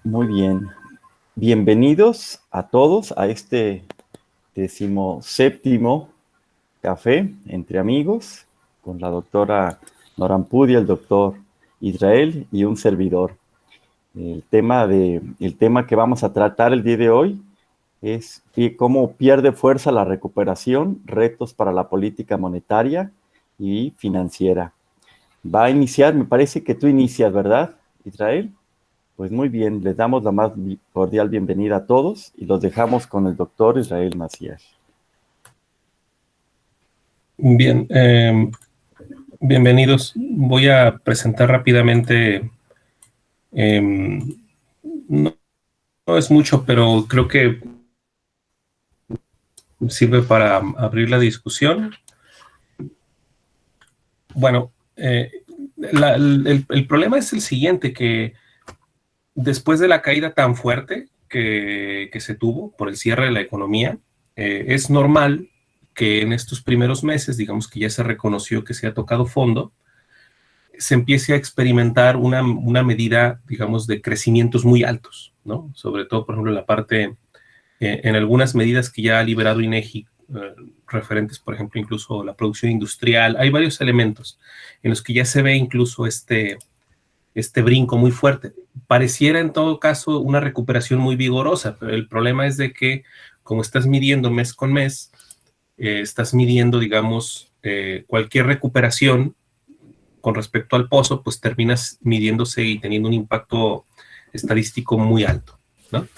Muy bien. Bienvenidos a todos a este 17º café entre amigos con la doctora Nora Ampudia, el doctor Israel y un servidor. El tema que vamos a tratar el día de hoy es cómo pierde fuerza la recuperación, retos para la política monetaria y financiera. Va a iniciar, me parece que tú inicias, ¿verdad, Israel? Pues muy bien, les damos la más cordial bienvenida a todos y los dejamos con el doctor Israel Macías. Bien, bienvenidos. Voy a presentar rápidamente, no es mucho, pero creo que sirve para abrir la discusión. Bueno, el problema es el siguiente, que después de la caída tan fuerte que se tuvo por el cierre de la economía, es normal que en estos primeros meses, digamos que ya se reconoció que se ha tocado fondo, se empiece a experimentar una medida, digamos, de crecimientos muy altos, ¿no? Sobre todo, por ejemplo, en la parte, en algunas medidas que ya ha liberado INEGI, referentes, por ejemplo, incluso la producción industrial. Hay varios elementos en los que ya se ve incluso este brinco muy fuerte. Pareciera, en todo caso, una recuperación muy vigorosa, pero el problema es de que, como estás midiendo mes con mes, estás midiendo, digamos, cualquier recuperación con respecto al pozo, pues terminas midiéndose y teniendo un impacto estadístico muy alto, ¿no?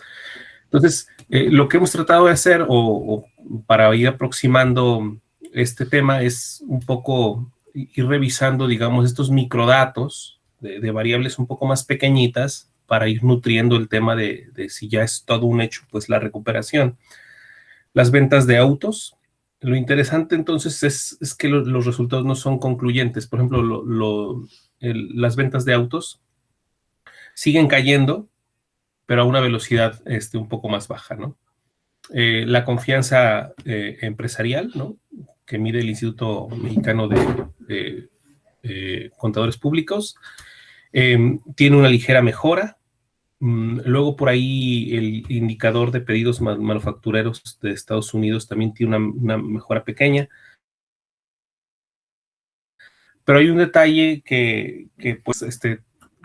Entonces, lo que hemos tratado de hacer, o para ir aproximando este tema, es un poco ir revisando, digamos, estos microdatos de variables un poco más pequeñitas para ir nutriendo el tema de si ya es todo un hecho, pues la recuperación. Las ventas de autos. Lo interesante entonces es que los resultados no son concluyentes. Por ejemplo, las ventas de autos siguen cayendo, pero a una velocidad un poco más baja, ¿no? La confianza empresarial, ¿no?, que mide el Instituto Mexicano de Contadores Públicos, tiene una ligera mejora. Luego por ahí el indicador de pedidos manufactureros de Estados Unidos también tiene una mejora pequeña. Pero hay un detalle que pues,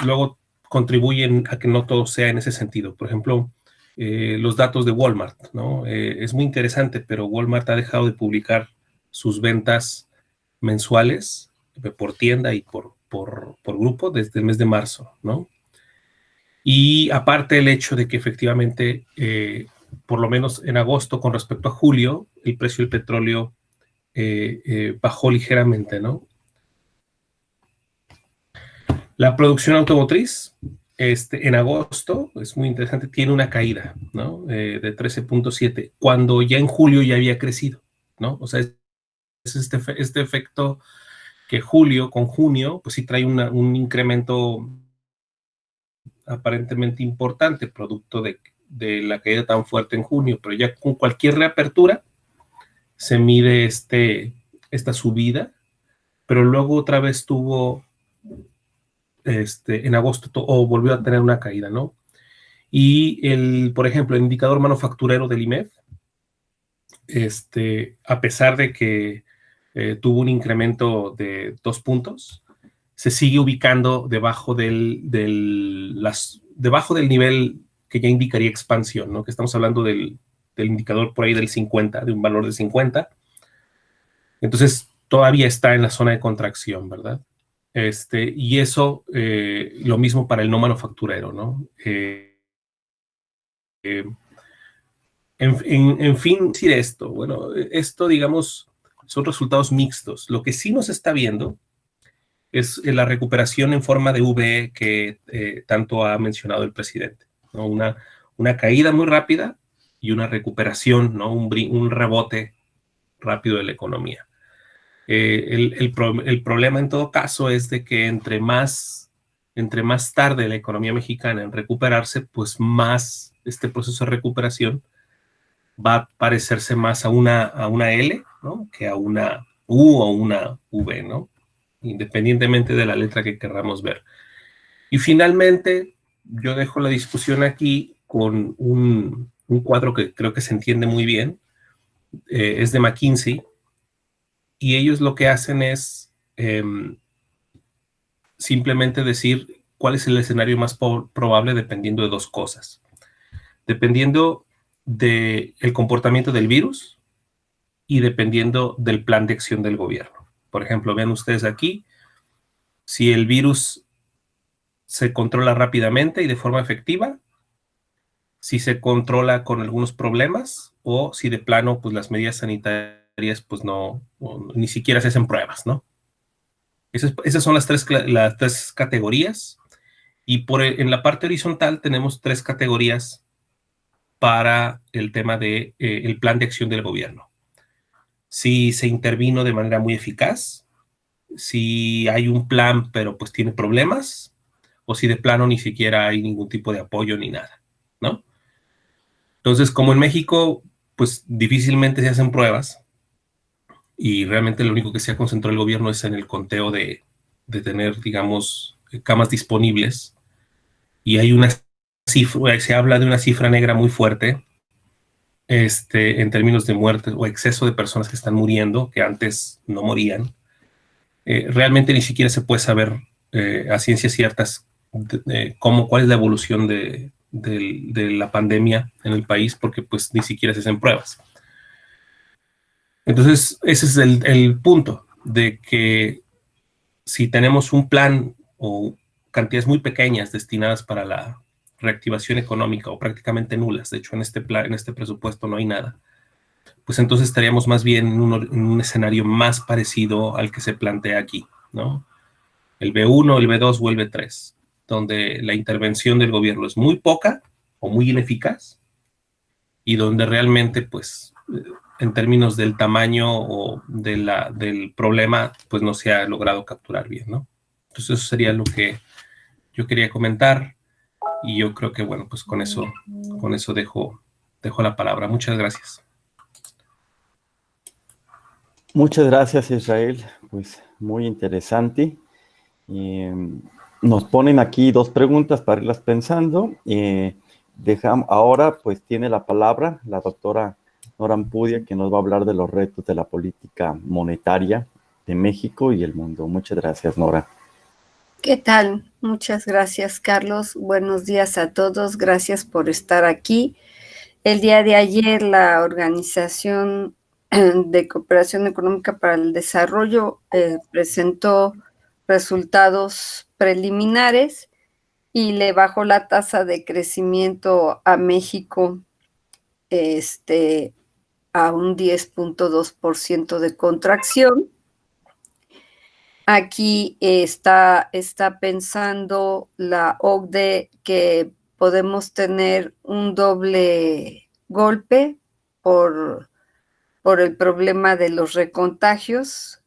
luego contribuyen a que no todo sea en ese sentido. Por ejemplo, los datos de Walmart, ¿no? Es muy interesante, pero Walmart ha dejado de publicar sus ventas mensuales por tienda y por grupo desde el mes de marzo, ¿no? Y aparte el hecho de que efectivamente, por lo menos en agosto con respecto a julio, el precio del petróleo bajó ligeramente, ¿no? La producción automotriz, en agosto, es muy interesante, tiene una caída, ¿no? De 13.7, cuando ya en julio ya había crecido, ¿no? O sea, es este efecto que julio con junio, pues sí trae un incremento aparentemente importante, producto de la caída tan fuerte en junio, pero ya con cualquier reapertura se mide esta subida, pero luego otra vez tuvo en agosto volvió a tener una caída, ¿no? Y por ejemplo, el indicador manufacturero del IMEF, a pesar de que tuvo un incremento de 2 puntos, se sigue ubicando debajo debajo del nivel que ya indicaría expansión, ¿no? Que estamos hablando del indicador por ahí del 50, de un valor de 50. Entonces, todavía está en la zona de contracción, ¿verdad? Y eso, lo mismo para el no manufacturero, ¿no? En fin, decir esto, bueno, esto, digamos, son resultados mixtos. Lo que sí nos está viendo es la recuperación en forma de V que tanto ha mencionado el presidente, ¿no? Una caída muy rápida y una recuperación, ¿no? Un rebote rápido de la economía. El problema en todo caso es de que entre más tarde la economía mexicana en recuperarse, pues más este proceso de recuperación va a parecerse más a una L, ¿no?, que a una U o una V, ¿no?, independientemente de la letra que querramos ver. Y finalmente, yo dejo la discusión aquí con un cuadro que creo que se entiende muy bien. Es de McKinsey, y ellos lo que hacen es simplemente decir cuál es el escenario más probable dependiendo de dos cosas. Dependiendo del comportamiento del virus y dependiendo del plan de acción del gobierno. Por ejemplo, vean ustedes aquí, si el virus se controla rápidamente y de forma efectiva, si se controla con algunos problemas, o si de plano, pues las medidas sanitarias, pues no, ni siquiera se hacen pruebas, ¿no? Esas son las tres categorías, y en la parte horizontal tenemos tres categorías para el tema de el plan de acción del gobierno. Si se intervino de manera muy eficaz, si hay un plan pero pues tiene problemas, o si de plano ni siquiera hay ningún tipo de apoyo ni nada, ¿no? Entonces, como en México, pues difícilmente se hacen pruebas, y realmente lo único que se ha concentrado el gobierno es en el conteo de tener, digamos, camas disponibles, y hay una cifra, se habla de una cifra negra muy fuerte, en términos de muertes o exceso de personas que están muriendo, que antes no morían. Realmente ni siquiera se puede saber a ciencias ciertas cuál es la evolución de la pandemia en el país, porque pues ni siquiera se hacen pruebas. Entonces, ese es el punto, de que si tenemos un plan o cantidades muy pequeñas destinadas para la reactivación económica, o prácticamente nulas, de hecho en este presupuesto no hay nada, pues entonces estaríamos más bien en un escenario más parecido al que se plantea aquí, ¿no? El B1, el B2 o el B3, donde la intervención del gobierno es muy poca o muy ineficaz, y donde realmente, pues, en términos del tamaño o del problema, pues no se ha logrado capturar bien, ¿no? Entonces eso sería lo que yo quería comentar, y yo creo que, bueno, pues con eso dejo la palabra. Muchas gracias. Muchas gracias, Israel. Pues muy interesante. Nos ponen aquí dos preguntas para irlas pensando. Ahora, pues tiene la palabra la doctora Nora Ampudia, que nos va a hablar de los retos de la política monetaria de México y el mundo. Muchas gracias, Nora. ¿Qué tal? Muchas gracias, Carlos. Buenos días a todos. Gracias por estar aquí. El día de ayer, la Organización de Cooperación Económica para el Desarrollo presentó resultados preliminares y le bajó la tasa de crecimiento a México a un 10.2% de contracción. Aquí está pensando la OCDE que podemos tener un doble golpe por el problema de los recontagios,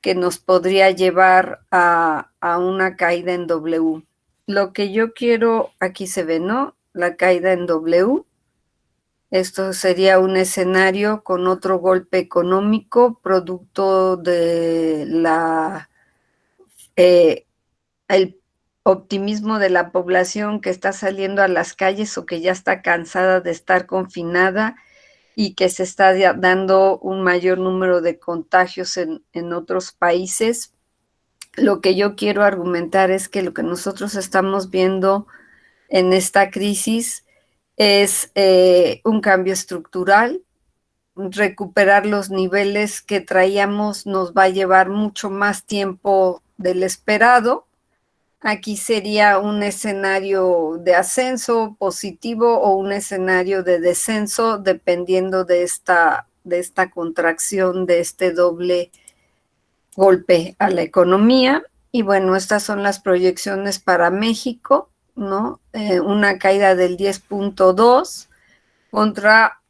que nos podría llevar a una caída en W. Lo que yo quiero, aquí se ve, ¿no? La caída en W. Esto sería un escenario con otro golpe económico, producto de el optimismo de la población que está saliendo a las calles o que ya está cansada de estar confinada, y que se está dando un mayor número de contagios en otros países. Lo que yo quiero argumentar es que lo que nosotros estamos viendo en esta crisis es un cambio estructural. Recuperar los niveles que traíamos nos va a llevar mucho más tiempo del esperado. Aquí sería un escenario de ascenso positivo o un escenario de descenso, dependiendo de esta contracción, de este doble golpe a la economía. Y bueno, estas son las proyecciones para México, ¿no? Una caída del 10.2 contra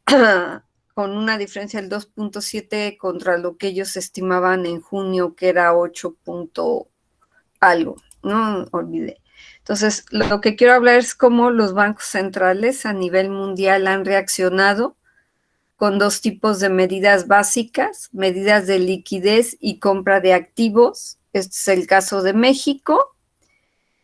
con una diferencia del 2.7 contra lo que ellos estimaban en junio, que era 8 algo, no olvidé. Entonces, lo que quiero hablar es cómo los bancos centrales a nivel mundial han reaccionado con dos tipos de medidas básicas: medidas de liquidez y compra de activos. Este es el caso de México.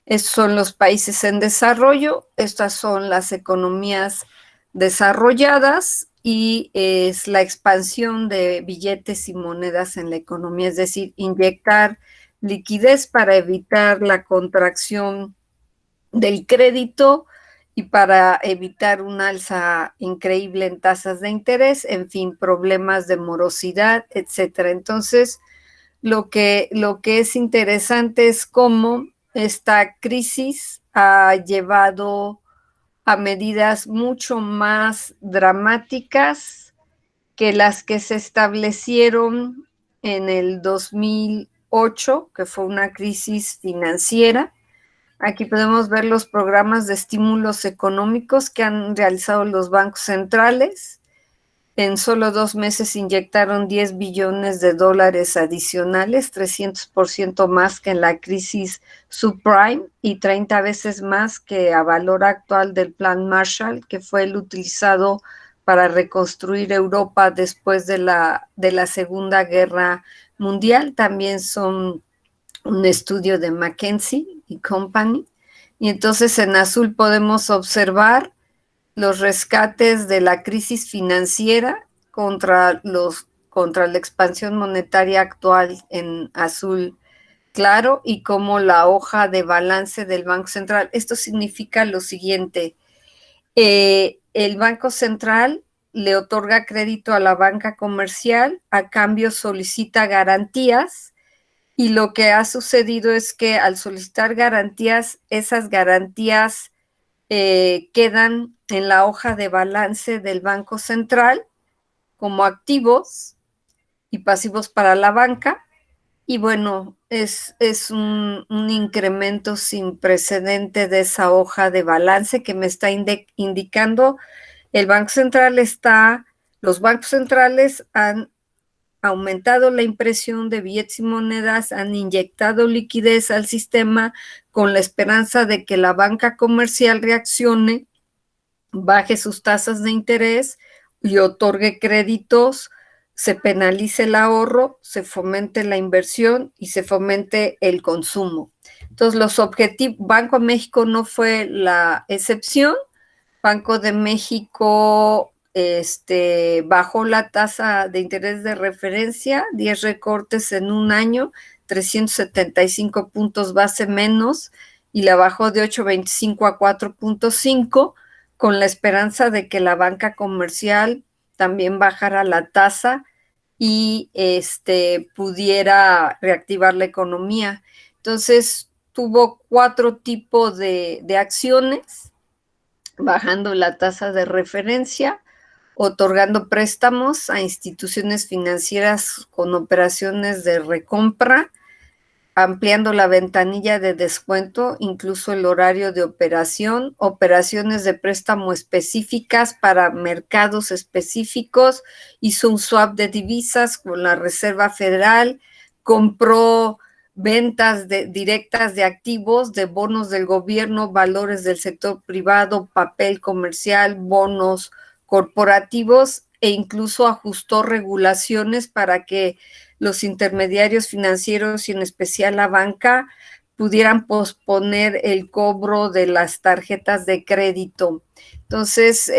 Estos son los países en desarrollo, estas son las economías desarrolladas y es la expansión de billetes y monedas en la economía, es decir, inyectar liquidez para evitar la contracción del crédito y para evitar un alza increíble en tasas de interés, en fin, problemas de morosidad, etcétera. Entonces, lo que es interesante es cómo esta crisis ha llevado a medidas mucho más dramáticas que las que se establecieron en el 2008, que fue una crisis financiera. Aquí podemos ver los programas de estímulos económicos que han realizado los bancos centrales. En solo 2 meses inyectaron 10 billones de dólares adicionales, 300% más que en la crisis subprime y 30 veces más que a valor actual del Plan Marshall, que fue el utilizado para reconstruir Europa después de la Segunda Guerra Mundial. También son un estudio de McKinsey y Company. Y entonces en azul podemos observar los rescates de la crisis financiera contra la expansión monetaria actual en azul claro y como la hoja de balance del Banco Central. Esto significa lo siguiente: el Banco Central le otorga crédito a la banca comercial, a cambio solicita garantías, y lo que ha sucedido es que al solicitar garantías, esas garantías quedan en la hoja de balance del Banco Central como activos y pasivos para la banca. Y bueno, es un incremento sin precedente de esa hoja de balance que me está indicando el Banco Central los bancos centrales han aumentado la impresión de billetes y monedas, han inyectado liquidez al sistema con la esperanza de que la banca comercial reaccione, baje sus tasas de interés y otorgue créditos, se penalice el ahorro, se fomente la inversión y se fomente el consumo. Entonces, los objetivos, Banco de México no fue la excepción. Banco de México bajó la tasa de interés de referencia, 10 recortes en un año, 375 puntos base menos, y la bajó de 8.25 a 4.5, con la esperanza de que la banca comercial también bajara la tasa y pudiera reactivar la economía. Entonces, tuvo 4 tipos de acciones: bajando la tasa de referencia, otorgando préstamos a instituciones financieras con operaciones de recompra, ampliando la ventanilla de descuento, incluso el horario de operación, operaciones de préstamo específicas para mercados específicos, hizo un swap de divisas con la Reserva Federal, compró ventas directas de activos, de bonos del gobierno, valores del sector privado, papel comercial, bonos corporativos, e incluso ajustó regulaciones para que los intermediarios financieros y en especial la banca pudieran posponer el cobro de las tarjetas de crédito. Entonces,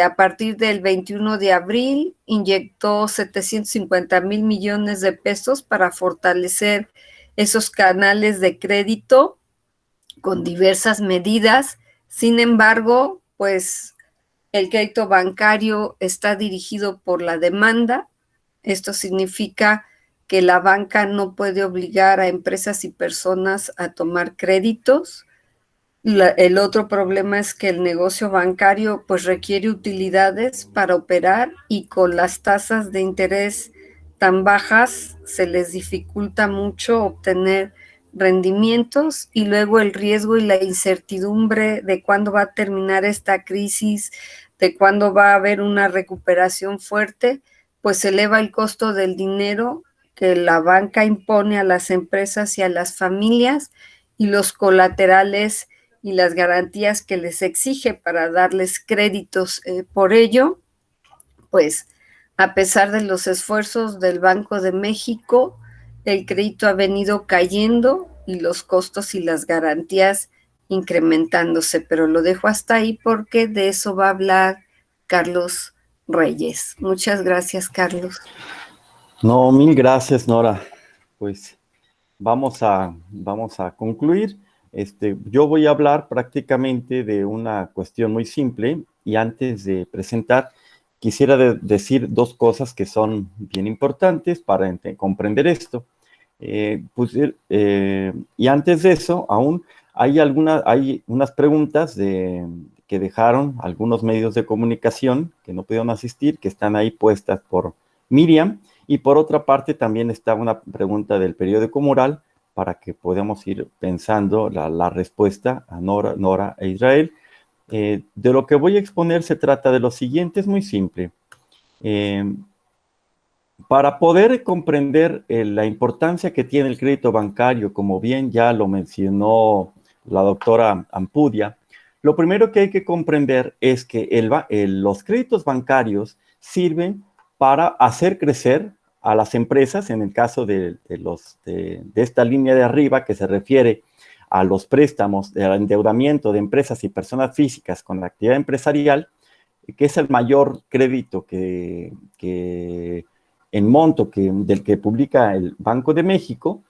a partir del 21 de abril, inyectó 750,000 millones de pesos para fortalecer esos canales de crédito con diversas medidas. Sin embargo, pues el crédito bancario está dirigido por la demanda. Esto significa que la banca no puede obligar a empresas y personas a tomar créditos. El otro problema es que el negocio bancario pues requiere utilidades para operar, y con las tasas de interés tan bajas se les dificulta mucho obtener rendimientos, y luego el riesgo y la incertidumbre de cuándo va a terminar esta crisis, de cuándo va a haber una recuperación fuerte, pues eleva el costo del dinero que la banca impone a las empresas y a las familias, y los colaterales y las garantías que les exige para darles créditos. Por ello, pues a pesar de los esfuerzos del Banco de México, el crédito ha venido cayendo y los costos y las garantías incrementándose, pero lo dejo hasta ahí porque de eso va a hablar Carlos Reyes. Muchas gracias, Carlos. No, mil gracias, Nora. Pues vamos a concluir. Yo voy a hablar prácticamente de una cuestión muy simple y antes de presentar, quisiera decir dos cosas que son bien importantes para comprender esto. Y antes de eso, aún hay unas preguntas que dejaron algunos medios de comunicación que no pudieron asistir, que están ahí puestas por Miriam, y por otra parte también está una pregunta del periódico Mural para que podamos ir pensando la respuesta a Nora e Israel. De lo que voy a exponer se trata de lo siguiente, es muy simple. Para poder comprender la importancia que tiene el crédito bancario, como bien ya lo mencionó la doctora Ampudia, lo primero que hay que comprender es que los créditos bancarios sirven para hacer crecer a las empresas, en el caso de esta línea de arriba que se refiere a los préstamos, al endeudamiento de empresas y personas físicas con la actividad empresarial, que es el mayor crédito en monto del que publica el Banco de México.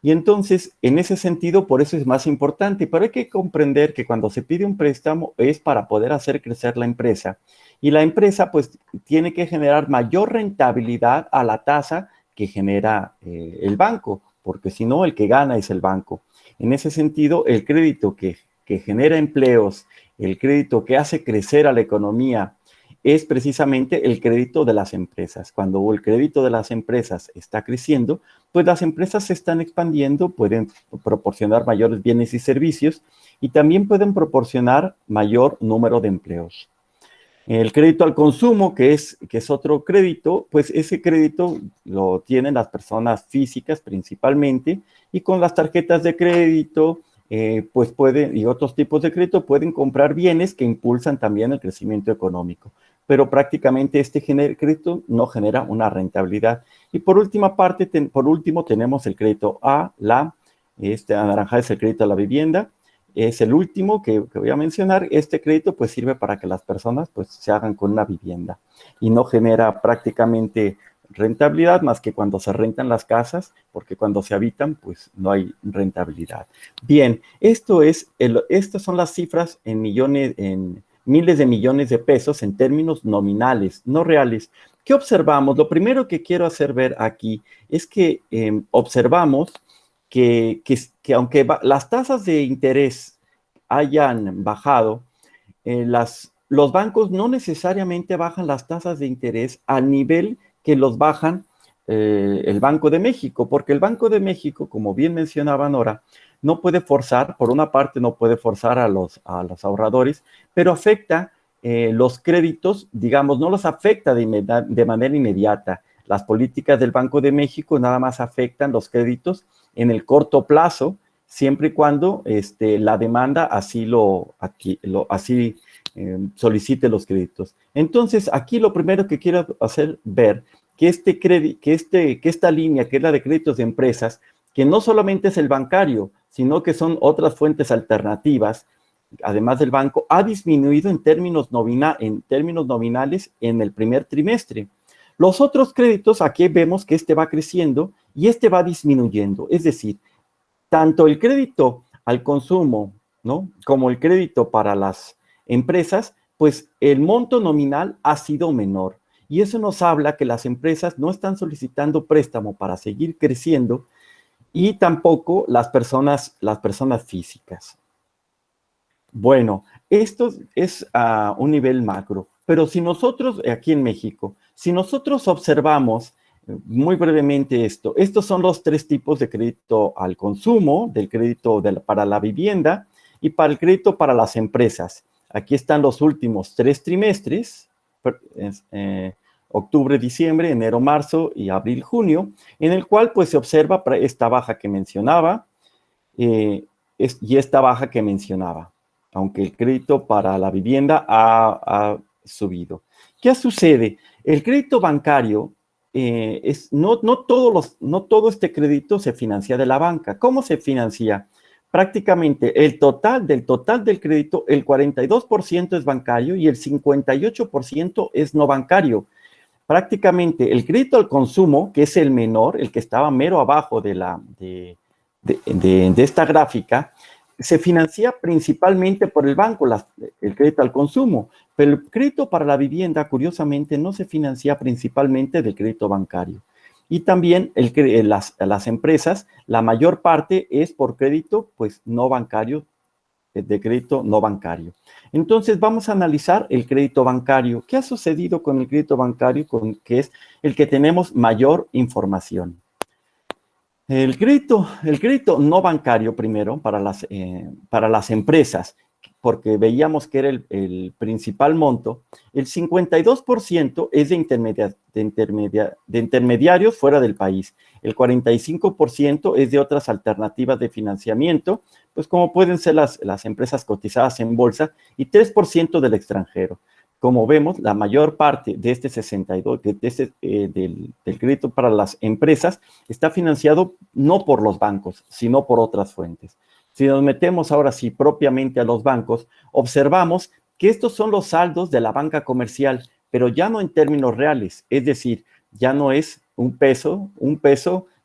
Y entonces, en ese sentido, por eso es más importante, pero hay que comprender que cuando se pide un préstamo es para poder hacer crecer la empresa. Y la empresa, pues, tiene que generar mayor rentabilidad a la tasa que genera el banco, porque si no, el que gana es el banco. En ese sentido, el crédito que genera empleos, el crédito que hace crecer a la economía, es precisamente el crédito de las empresas. Cuando el crédito de las empresas está creciendo, pues las empresas se están expandiendo, pueden proporcionar mayores bienes y servicios y también pueden proporcionar mayor número de empleos. El crédito al consumo, que es otro crédito, pues ese crédito lo tienen las personas físicas principalmente, y con las tarjetas de crédito, pues y otros tipos de crédito pueden comprar bienes que impulsan también el crecimiento económico. Pero prácticamente crédito no genera una rentabilidad. Y por último tenemos el crédito anaranjado es el crédito a la vivienda. Es el último que voy a mencionar. Este crédito pues sirve para que las personas pues se hagan con una vivienda y no genera prácticamente rentabilidad más que cuando se rentan las casas, porque cuando se habitan pues no hay rentabilidad. Bien, estas son las cifras en miles de millones de pesos en términos nominales, no reales. ¿Qué observamos? Lo primero que quiero hacer ver aquí es que observamos que aunque las tasas de interés hayan bajado, los bancos no necesariamente bajan las tasas de interés al nivel que los bajan el Banco de México, porque el Banco de México, como bien mencionaba Nora, no puede forzar, por una parte no puede forzar a los ahorradores, pero afecta los créditos, digamos, no los afecta de manera inmediata. Las políticas del Banco de México nada más afectan los créditos en el corto plazo, siempre y cuando la demanda así solicite los créditos. Entonces, aquí lo primero que quiero hacer ver que esta línea, que es la de créditos de empresas, que no solamente es el bancario, sino que son otras fuentes alternativas, además del banco, ha disminuido en términos nominales en el primer trimestre. Los otros créditos, aquí vemos que va creciendo y va disminuyendo. Es decir, tanto el crédito al consumo, ¿no?, como el crédito para las empresas, pues el monto nominal ha sido menor. Y eso nos habla que las empresas no están solicitando préstamo para seguir creciendo y tampoco las personas físicas. Bueno, esto es a un nivel macro, pero si nosotros, aquí en México, si nosotros observamos muy brevemente estos son los tres tipos de crédito al consumo, del crédito para la vivienda y para el crédito para las empresas. Aquí están los últimos 3 trimestres, octubre, diciembre, enero, marzo y abril, junio, en el cual pues se observa esta baja que mencionaba y esta baja que mencionaba, aunque el crédito para la vivienda ha subido. ¿Qué sucede? El crédito bancario no todo este crédito se financia de la banca. ¿Cómo se financia? Prácticamente del total del crédito, el 42% es bancario y el 58% es no bancario. Prácticamente el crédito al consumo, que es el menor, el que estaba mero abajo de esta gráfica, se financia principalmente por el banco, el crédito al consumo, pero el crédito para la vivienda, curiosamente, no se financia principalmente del crédito bancario. Y también las empresas, la mayor parte es por crédito, pues no bancario, de crédito no bancario. Entonces vamos a analizar el crédito bancario. ¿Qué ha sucedido con el crédito bancario? Que es el que tenemos mayor información. El crédito no bancario primero para las empresas, porque veíamos que era el principal monto, el 52% es de intermediarios fuera del país, el 45% es de otras alternativas de financiamiento, pues como pueden ser las empresas cotizadas en bolsa, y 3% del extranjero. Como vemos, la mayor parte de este 62, del crédito para las empresas está financiado no por los bancos, sino por otras fuentes. Si nos metemos ahora sí propiamente a los bancos, observamos que estos son los saldos de la banca comercial, pero ya no en términos reales, es decir, ya no es un peso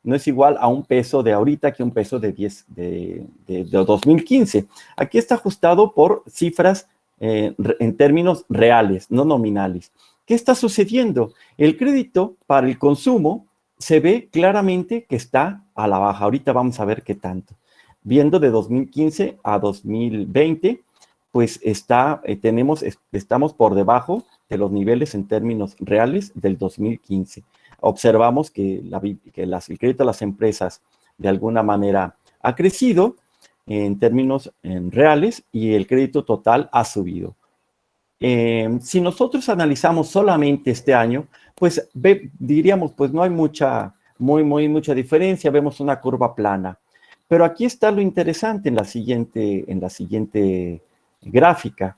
no es igual a un peso de ahorita que un peso de 2015. Aquí está ajustado por cifras en términos reales, no nominales. ¿Qué está sucediendo? El crédito para el consumo se ve claramente que está a la baja. Ahorita vamos a ver qué tanto. Viendo de 2015 a 2020, pues estamos por debajo de los niveles en términos reales del 2015. Observamos que el crédito a las empresas de alguna manera ha crecido en términos reales y el crédito total ha subido. Si nosotros analizamos solamente este año, pues diríamos, pues no hay mucha diferencia, vemos una curva plana. Pero aquí está lo interesante en la siguiente gráfica.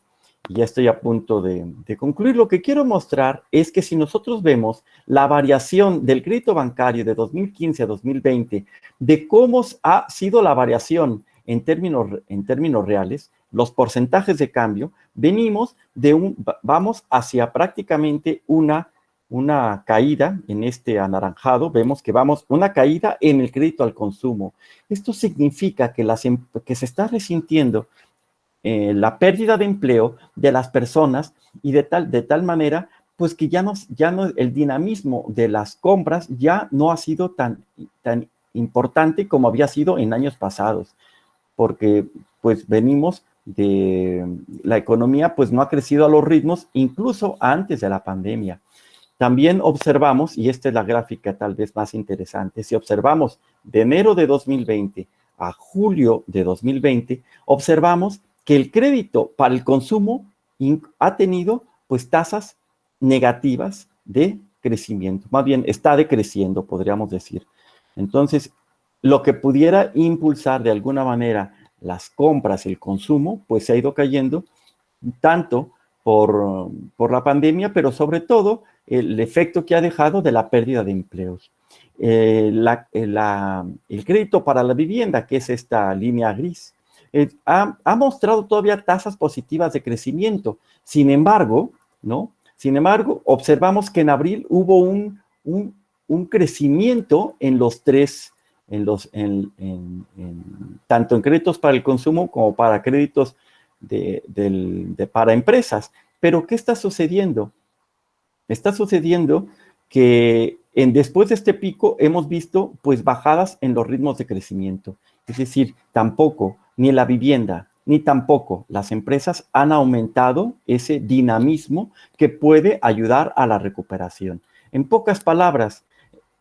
Y ya estoy a punto de concluir. Lo que quiero mostrar es que si nosotros vemos la variación del crédito bancario de 2015 a 2020, de cómo ha sido la variación en términos reales, los porcentajes de cambio, vamos hacia prácticamente una caída en este anaranjado, vemos que una caída en el crédito al consumo. Esto significa que se está resintiendo la pérdida de empleo de las personas y de tal manera, pues que ya no el dinamismo de las compras ya no ha sido tan importante como había sido en años pasados, porque pues venimos la economía pues no ha crecido a los ritmos incluso antes de la pandemia. También observamos, y esta es la gráfica tal vez más interesante, si observamos de enero de 2020 a julio de 2020, observamos que el crédito para el consumo ha tenido pues tasas negativas de crecimiento, más bien está decreciendo, podríamos decir. Entonces, lo que pudiera impulsar de alguna manera las compras, el consumo, pues se ha ido cayendo tanto por la pandemia, pero sobre todo el efecto que ha dejado de la pérdida de empleos. El crédito para la vivienda, que es esta línea gris, ha mostrado todavía tasas positivas de crecimiento. Sin embargo, observamos que en abril hubo un crecimiento en los tres, tanto en créditos para el consumo como para créditos para empresas. Pero ¿qué está sucediendo? Está sucediendo que después de este pico hemos visto pues bajadas en los ritmos de crecimiento. Es decir, tampoco ni la vivienda ni tampoco las empresas han aumentado ese dinamismo que puede ayudar a la recuperación. En pocas palabras,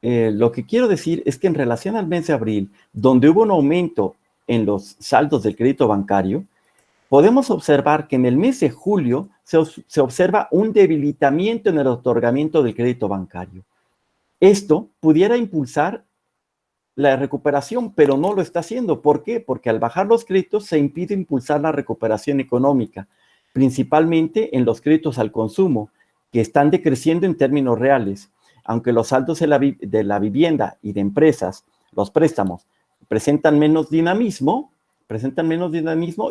lo que quiero decir es que en relación al mes de abril, donde hubo un aumento en los saldos del crédito bancario, podemos observar que en el mes de julio se observa un debilitamiento en el otorgamiento del crédito bancario. Esto pudiera impulsar la recuperación, pero no lo está haciendo. ¿Por qué? Porque al bajar los créditos se impide impulsar la recuperación económica, principalmente en los créditos al consumo, que están decreciendo en términos reales. aunque los saldos de la vivienda y de empresas, los préstamos, presentan menos dinamismo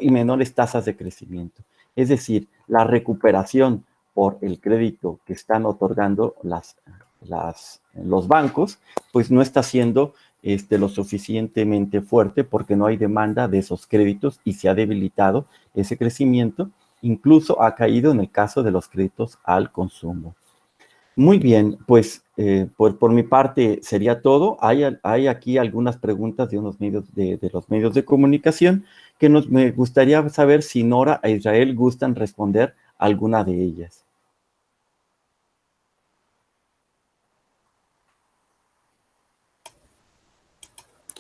y menores tasas de crecimiento. Es decir, la recuperación por el crédito que están otorgando los bancos, pues no está siendo lo suficientemente fuerte porque no hay demanda de esos créditos y se ha debilitado ese crecimiento. Incluso ha caído en el caso de los créditos al consumo. Muy bien, pues por mi parte sería todo. Hay aquí algunas preguntas de los medios de comunicación que me gustaría saber si Nora e Israel gustan responder alguna de ellas.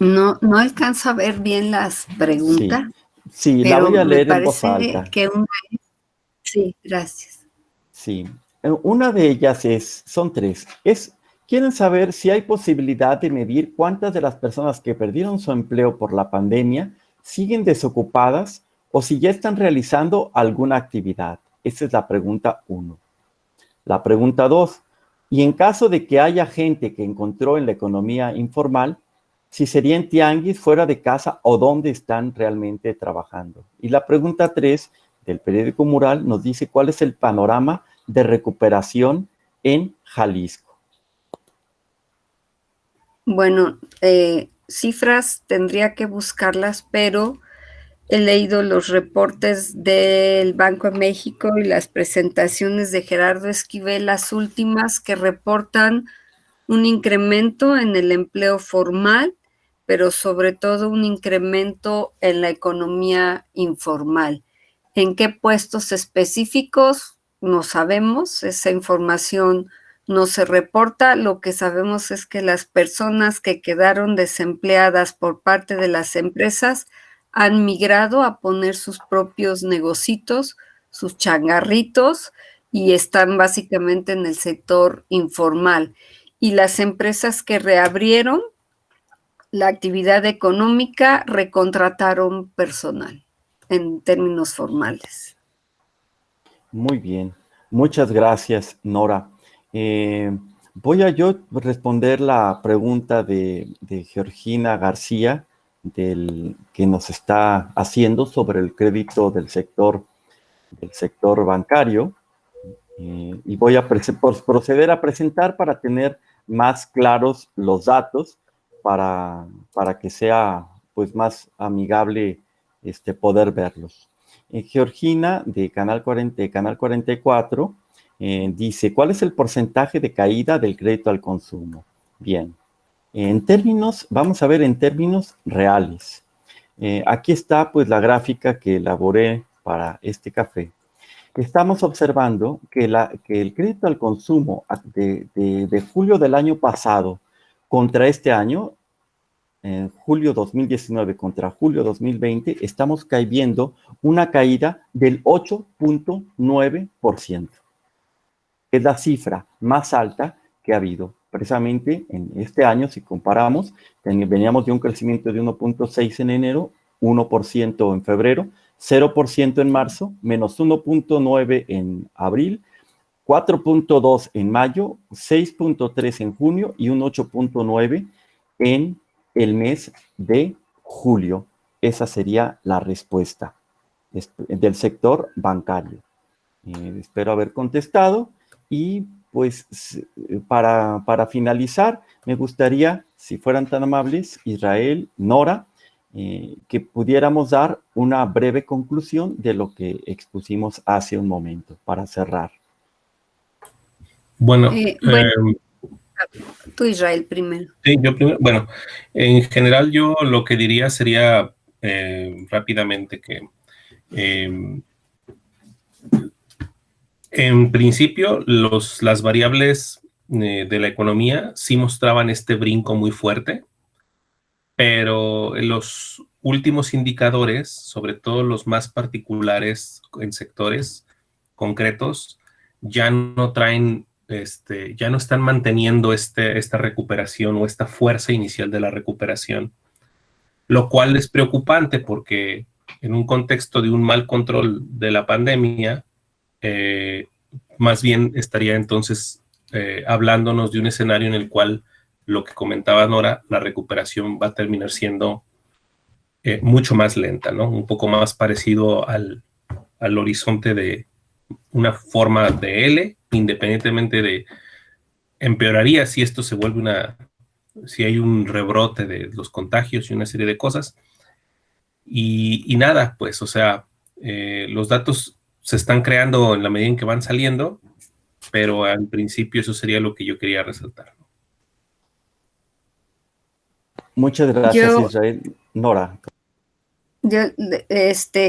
No alcanzo a ver bien las preguntas. Sí, la voy a leer en voz alta. Sí, gracias. Sí, una de ellas son tres. Quieren saber si hay posibilidad de medir cuántas de las personas que perdieron su empleo por la pandemia siguen desocupadas o si ya están realizando alguna actividad. Esa es la pregunta 1. La pregunta 2, y en caso de que haya gente que encontró en la economía informal, si sería en tianguis, fuera de casa o dónde están realmente trabajando. Y la pregunta 3 del periódico Mural nos dice cuál es el panorama de recuperación en Jalisco. Bueno, cifras tendría que buscarlas, pero he leído los reportes del Banco de México y las presentaciones de Gerardo Esquivel, las últimas, que reportan un incremento en el empleo formal, pero sobre todo un incremento en la economía informal. ¿En qué puestos específicos? No sabemos, esa información no se reporta. Lo que sabemos es que las personas que quedaron desempleadas por parte de las empresas han migrado a poner sus propios negocitos, sus changarritos, y están básicamente en el sector informal. Y las empresas que reabrieron la actividad económica recontrataron personal en términos formales. Muy bien, muchas gracias, Nora. Voy a yo responder la pregunta de Georgina García, que nos está haciendo sobre el crédito del sector bancario. Y voy a proceder a presentar para tener más claros los datos, para que sea pues más amigable poder verlos. Georgina, de Canal 44, dice, ¿cuál es el porcentaje de caída del crédito al consumo? Bien, vamos a ver en términos reales. Aquí está pues la gráfica que elaboré para este café. Estamos observando que el crédito al consumo de julio del año pasado contra este año, julio 2019 contra julio 2020, estamos viendo una caída del 8.9%. Es la cifra más alta que ha habido. Precisamente en este año, si comparamos, veníamos de un crecimiento de 1.6 en enero, 1% en febrero, 0% en marzo, menos 1.9 en abril, 4.2 en mayo, 6.3 en junio y un 8.9 en el mes de julio. Esa sería la respuesta del sector bancario. Espero haber contestado y pues para finalizar, me gustaría, si fueran tan amables, Israel, Nora, que pudiéramos dar una breve conclusión de lo que expusimos hace un momento, para cerrar. Bueno, tú, Israel, primero. Sí, yo primero. Bueno, en general yo lo que diría sería rápidamente que en principio las variables de la economía sí mostraban este brinco muy fuerte, pero los últimos indicadores, sobre todo los más particulares en sectores concretos, ya no traen, ya no están manteniendo esta recuperación o esta fuerza inicial de la recuperación, lo cual es preocupante porque en un contexto de un mal control de la pandemia, más bien estaría entonces hablándonos de un escenario en el cual, lo que comentaba Nora, la recuperación va a terminar siendo mucho más lenta, ¿no? Un poco más parecido al horizonte de una forma de L, independientemente de, empeoraría si esto se vuelve si hay un rebrote de los contagios y una serie de cosas. Y nada, pues, o sea, los datos se están creando en la medida en que van saliendo, pero al principio eso sería lo que yo quería resaltar. Muchas gracias, Israel. Nora. Yo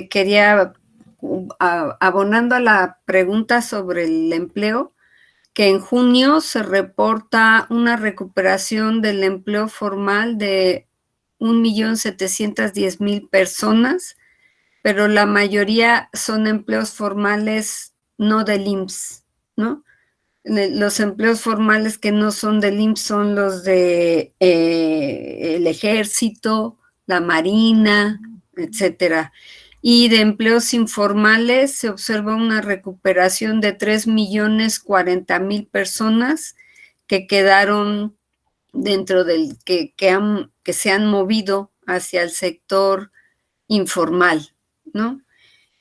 quería, abonando a la pregunta sobre el empleo, que en junio se reporta una recuperación del empleo formal de 1.710.000 personas, pero la mayoría son empleos formales no del IMSS, ¿no? Los empleos formales que no son del IMSS son los de el ejército, la marina, etcétera. Y de empleos informales se observa una recuperación de 3.040.000 personas que quedaron dentro del que se han movido hacia el sector informal, ¿no?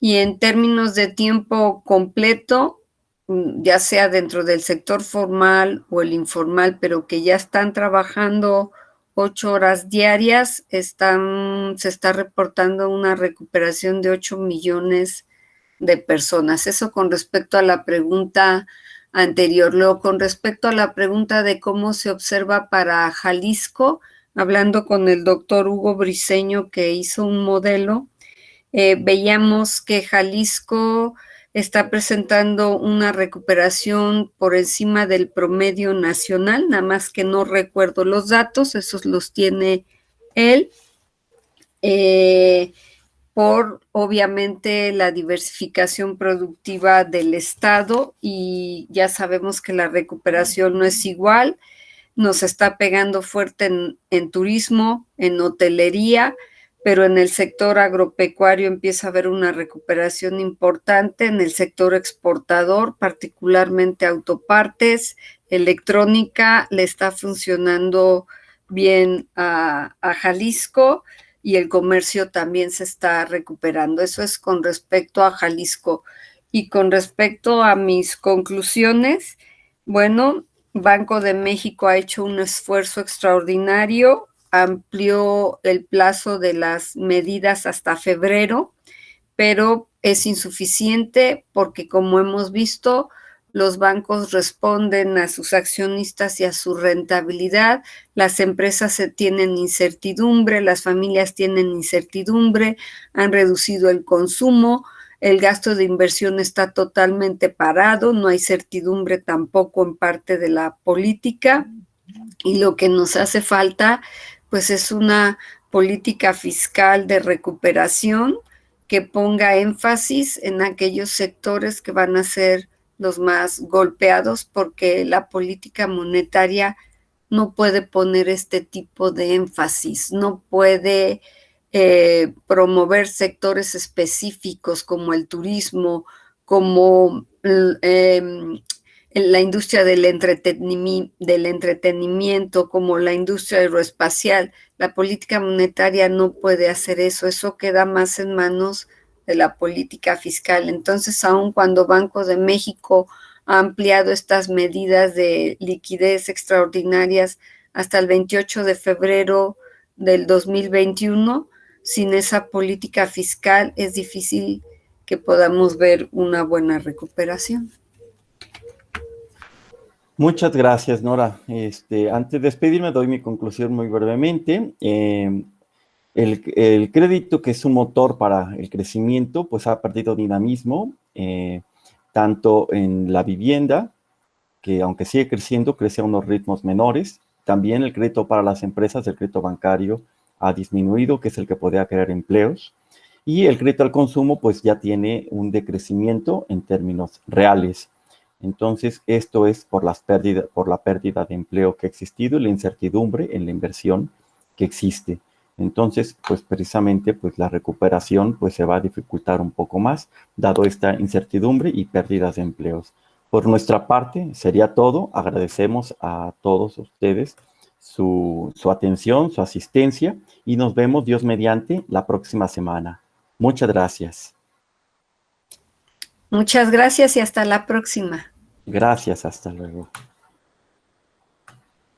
Y en términos de tiempo completo, ya sea dentro del sector formal o el informal, pero que ya están trabajando 8 horas diarias, se está reportando una recuperación de 8 millones de personas. Eso con respecto a la pregunta anterior. Luego, con respecto a la pregunta de cómo se observa para Jalisco, hablando con el doctor Hugo Briceño, que hizo un modelo, veíamos que Jalisco está presentando una recuperación por encima del promedio nacional, nada más que no recuerdo los datos, esos los tiene él, por obviamente la diversificación productiva del Estado, y ya sabemos que la recuperación no es igual, nos está pegando fuerte en turismo, en hotelería, pero en el sector agropecuario empieza a haber una recuperación importante, en el sector exportador, particularmente autopartes, electrónica, le está funcionando bien a Jalisco, y el comercio también se está recuperando. Eso es con respecto a Jalisco. Y con respecto a mis conclusiones, bueno, Banco de México ha hecho un esfuerzo extraordinario, amplió el plazo de las medidas hasta febrero, pero es insuficiente porque, como hemos visto, los bancos responden a sus accionistas y a su rentabilidad, las empresas tienen incertidumbre, las familias tienen incertidumbre, han reducido el consumo, el gasto de inversión está totalmente parado, no hay certidumbre tampoco en parte de la política, y lo que nos hace falta pues es una política fiscal de recuperación que ponga énfasis en aquellos sectores que van a ser los más golpeados, porque la política monetaria no puede poner este tipo de énfasis, no puede promover sectores específicos como el turismo, como la industria del entretenimiento, como la industria aeroespacial. La política monetaria no puede hacer eso, eso queda más en manos de la política fiscal. Entonces, aun cuando Banco de México ha ampliado estas medidas de liquidez extraordinarias hasta el 28 de febrero del 2021, sin esa política fiscal es difícil que podamos ver una buena recuperación. Muchas gracias, Nora. Antes de despedirme, doy mi conclusión muy brevemente. El crédito, que es un motor para el crecimiento, pues ha perdido dinamismo, tanto en la vivienda, que aunque sigue creciendo, crece a unos ritmos menores. También el crédito para las empresas, el crédito bancario, ha disminuido, que es el que podría crear empleos. Y el crédito al consumo, pues ya tiene un decrecimiento en términos reales. Entonces, esto es por la pérdida de empleo que ha existido y la incertidumbre en la inversión que existe. Entonces, pues precisamente, pues la recuperación pues se va a dificultar un poco más, dado esta incertidumbre y pérdidas de empleos. Por nuestra parte, sería todo. Agradecemos a todos ustedes su atención, su asistencia, y nos vemos, Dios mediante, la próxima semana. Muchas gracias. Muchas gracias y hasta la próxima. Gracias, hasta luego.